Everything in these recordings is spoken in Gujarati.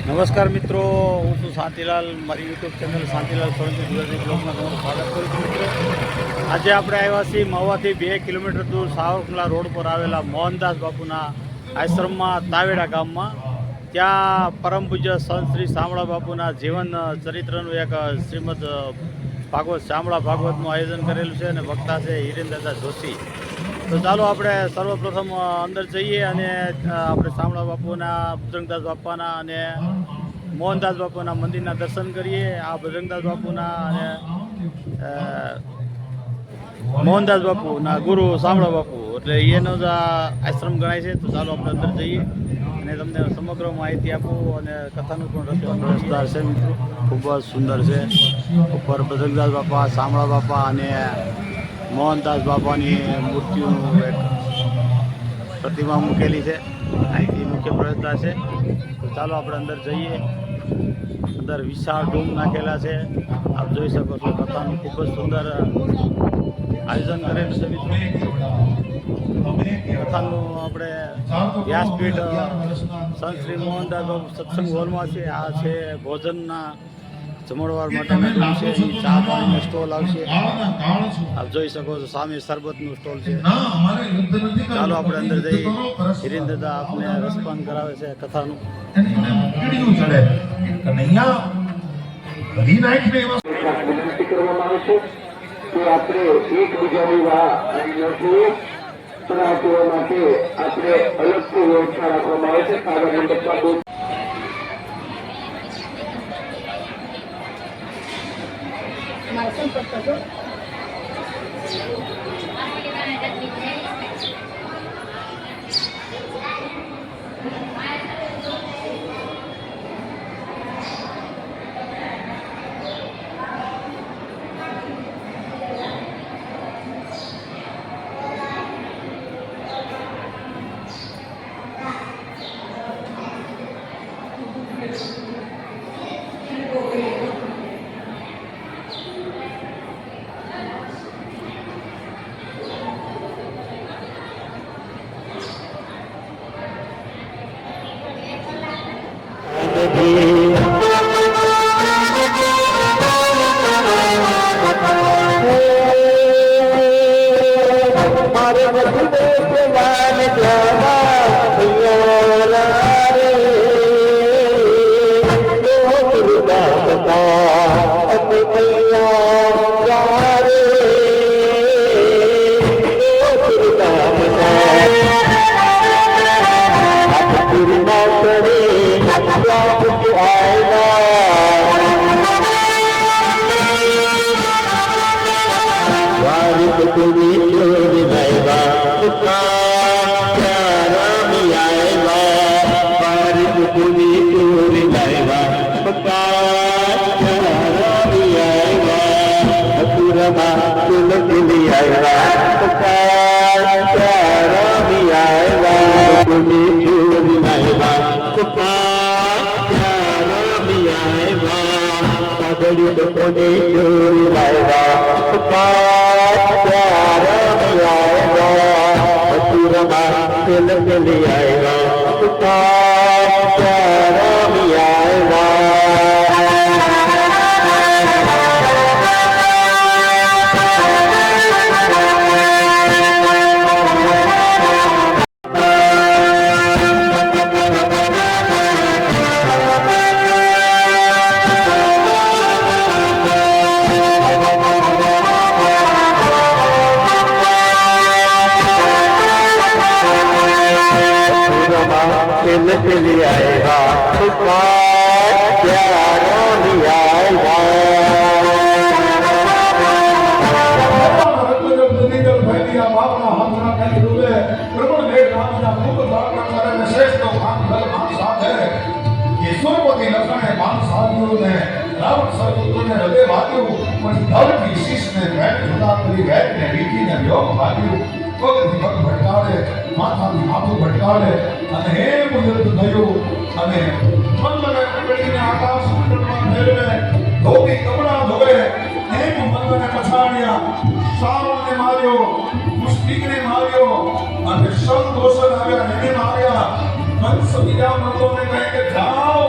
નમસ્કાર મિત્રો, હું છું શાંતિલાલ. મારી યુટ્યુબ ચેનલ શાંતિલાલ સોલંકી ગુજરાતી બ્લોગમાં તમારું સ્વાગત કરું છું. મિત્રો, આજે આપણે આવ્યા છીએ મહુવાથી 2 કિલોમીટર દૂર સાવરકુંડલા રોડ પર આવેલા મોહનદાસ બાપુના આશ્રમમાં તાવેડા ગામમાં. ત્યાં પરમ પૂજ્ય સંત શ્રી શામળા બાપુના જીવન ચરિત્રનું એક શ્રીમદ ભાગવત શામળા ભાગવતનું આયોજન કરેલું છે અને વક્તા છે હિરેનદાદા જોશી. તો ચાલો આપણે સર્વપ્રથમ અંદર જઈએ અને આપણે શામળા બાપુના, બજરંગદાસ બાપાના અને મોહનદાસ બાપુના મંદિરના દર્શન કરીએ. આ બજરંગદાસ બાપુના અને મોહનદાસ બાપુના ગુરુ શામળા બાપુ એટલે એનો જ આશ્રમ ગણાય છે. તો ચાલો આપણે અંદર જઈએ અને તમને સમગ્ર માહિતી આપું અને કથાનું પણ રસદાર છે. મિત્રો, ખૂબ જ સુંદર છે. ઉપર બજરંગદાસ બાપા, શામળા બાપા અને મોહનદાસ બાપાની મૂર્તિઓનું એક પ્રતિમા મૂકેલી છે. અહીંથી મુખ્ય પ્રવેશદ્વાર છે. તો ચાલો આપણે અંદર જઈએ. અંદર વિશાળ ડૂમ નાખેલા છે. આપ જોઈ શકો છો. કથાનું ખૂબ જ સુંદર આયોજન કરેલું છે. મિત્રો, કથાનું આપણે વ્યાસપીઠ સંત શ્રી મોહનદાસ બાપુ સત્સંગ હોલમાં છે. આ છે ભોજનના જમણવાર માટેનું રૂમ છે. ચા પાણીનો સ્ટોલ આવશે. આપ જોઈ શકો છો. સામે શરબતનું સ્ટોલ છે. ચાલો આપણે અંદર જઈએ. હિરેનદાદા આપને રસપાન કરાવે છે કથાનું. આપણે એકબીજાની રાહ નથી પણ આપવા માટે આપણે અલગથી વ્યવસ્થા રાખવામાં આવે છે. સારા મંડપમાં માથું ભટકાવે અને હે મુજબ થયું અને મનને પકડીને આકાશ મંડળમાં ફેરવે, ધોબી કપડા ધોવે, એમ મનને પછાડ્યા, સાવરને માર્યો, મુસ્તિકને માર્યો અને સંતોષન આવ્યા એને માર્યા. મન સબીજા મતોને કહે કે જાઓ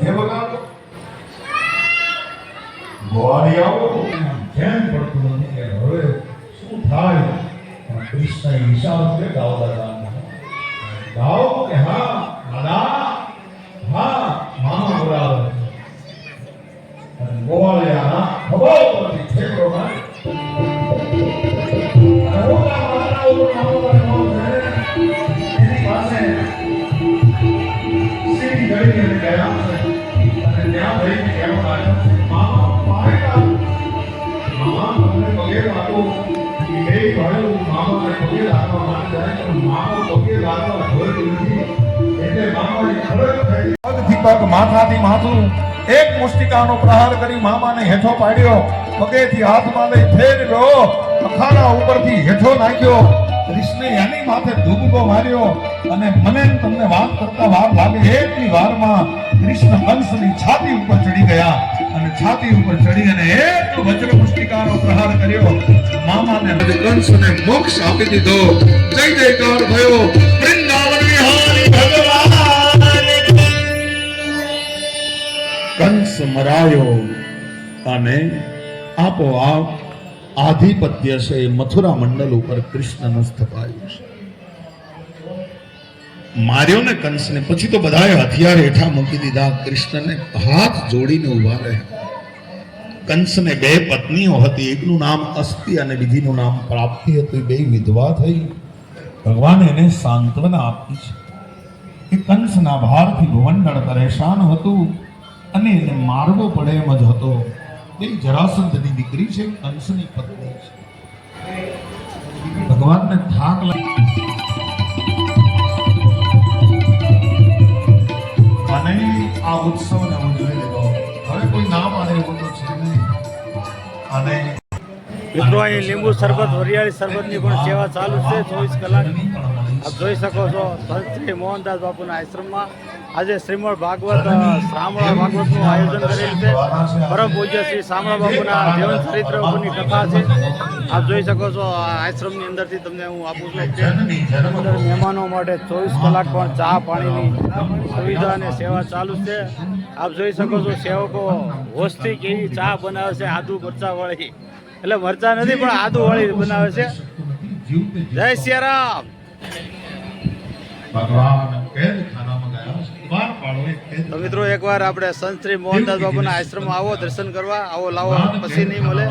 હે બગા ગોવાળિયાઓ ધ્યાન પડતું નથી કે હવે શું થાય પણ કૃષ્ણ વિચાર કે ગાવડા ગાવ કે હા દાદા હા મામા બોલાવે અને ગોવાળિયાના ખબર પરથી ઠેકડો મારી અને ઓલા મારા ઉપર મામા એની પાસે સીધી ગળી અને ગયા છે અને ત્યાં ભઈને કહેવા લાગ્યો મામા પારેલા મામા તમને પગે લાગો એ બે ભાઈઓ મામાને પગે લાગવા માટે જાય પણ મામા પગે લાગવા જોઈ નથી એટલે મામાની ખબર થઈ પગથી પગ માથાથી માથું એક મુષ્ટિકાનો પ્રહાર કરી મામાને હેઠો પાડ્યો પગેથી હાથમાં લઈ ફેરવ્યો અખાડા ઉપરથી હેઠો નાખ્યો કૃષ્ણે એની માથે ધૂબકો માર્યો અને મને તમને વાત કરતા વાર લાગે એટલી વારમાં કૃષ્ણ કંસની છાતી ઉપર ચડી ગયા અને છાતી ઉપર ચડી અને એક વજ્ર મુષ્ટિકાનો પ્રહાર કર્યો મામાને કંસને મોક્ષ આપી દીધો જય જયકાર થયો વૃંદાવન વિહારી ભગવાન કંસ મરાયો અને આપોઆપ આધિપત્ય છે એ મથુરા મંડળ ઉપર કૃષ્ણનું સ્થપાયું છે માર્યો ને કંસને પછી તો બધાએ હથિયાર હેઠા મૂકી દીધા કૃષ્ણને હાથ જોડીને ઉભા રહ્યા કંસને બે પત્નીઓ હતી એકનું નામ અસ્તિ અને બીજીનું નામ પ્રાપ્તિ હતું બે વિધવા થઈ ભગવાન એને સાંત્વના આપી છે કે કંસના ભારથી ભુવંડળ પરેશાન હતું અને એને મારવો પડે એમ જ હતો એ જરાસંધની દીકરી છે કંસની પત્ની છે ભગવાનને થાક અને આ ઉત્સવને ઉજવી લીધો હવે કોઈ ના પાડે એવું તો છે નહીં અને મિત્રો અહીં લીંબુ શરબત વરિયાળી શરબતની પણ સેવા ચાલુ છે 24 કલાક આપ જોઈ શકો છો સંત શ્રી મોહનદાસ બાપુના આશ્રમમાં આજે શ્રીમદ ભાગવત શામળા ભાગવતનું આયોજન કરેલ છે પરમ પૂજ્ય શ્રી શામળા બાપુના જીવન ચરિત્ર ઉપરની કથા છે આપ જોઈ શકો છો આ આશ્રમની અંદરથી તમને હું આપું છું અંદર મહેમાનો માટે 24 કલાક પણ ચા પાણીની સુવિધા અને સેવા ચાલુ છે આપ જોઈ શકો છો સેવકો હોશથી કેવી ચા બનાવે છે આદુ મરચા વાળી એટલે મરચા નથી પણ આદુ વાળી બનાવે છે જય સિયારામ તો મિત્રો એકવાર આપણે સંત શ્રી મોહનદાસ બાપુના આશ્રમમાં આવો દર્શન કરવા આવો લાવો પછી નહીં મળે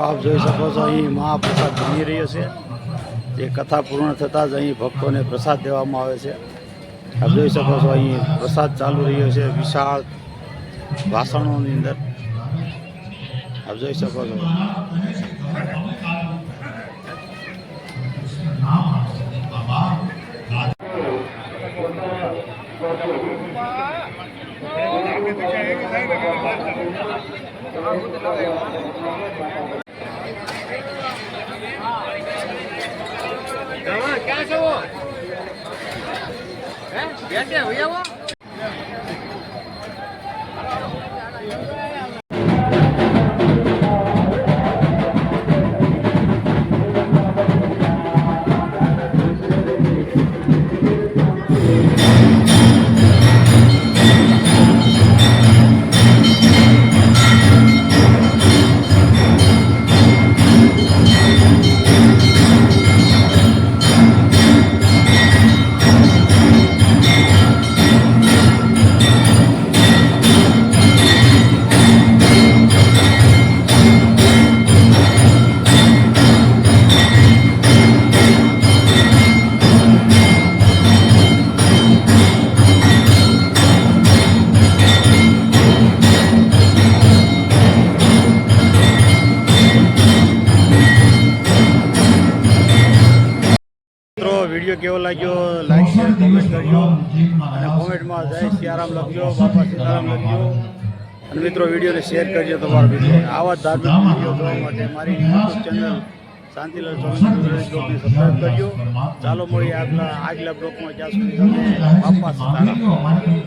આપ જોઈ શકો છો અહીં મહાપ્રસાદ બની રહ્યો છે જે કથા પૂર્ણ થતાં જ અહીં ભક્તોને પ્રસાદ દેવામાં આવે છે આપ જોઈ શકો છો અહીં પ્રસાદ ચાલુ રહ્યો છે વિશાળ વાસણોની અંદર આપ જોઈ શકો છો મિત્રો વિડીયો કેવો લાગ્યો લાઈક શેર કોમેન્ટ કરજો અને કોમેન્ટમાં જય સિયારામ લખજો, બાપા સીતારામ લખજો અને મિત્રો વિડીયોને શેર કરજો તમારા મિત્રો. આવા ધાર્મિક વિડીયો જોવા માટે મારી યુટ્યુબ ચેનલ શાંતિલાલ સોલંકી બ્લોગને સબસ્ક્રાઈબ કરજો. ચાલો મળીએ આગલા બ્લોગમાં, જ્યાં સુધી તમે બાપા સીતારામ.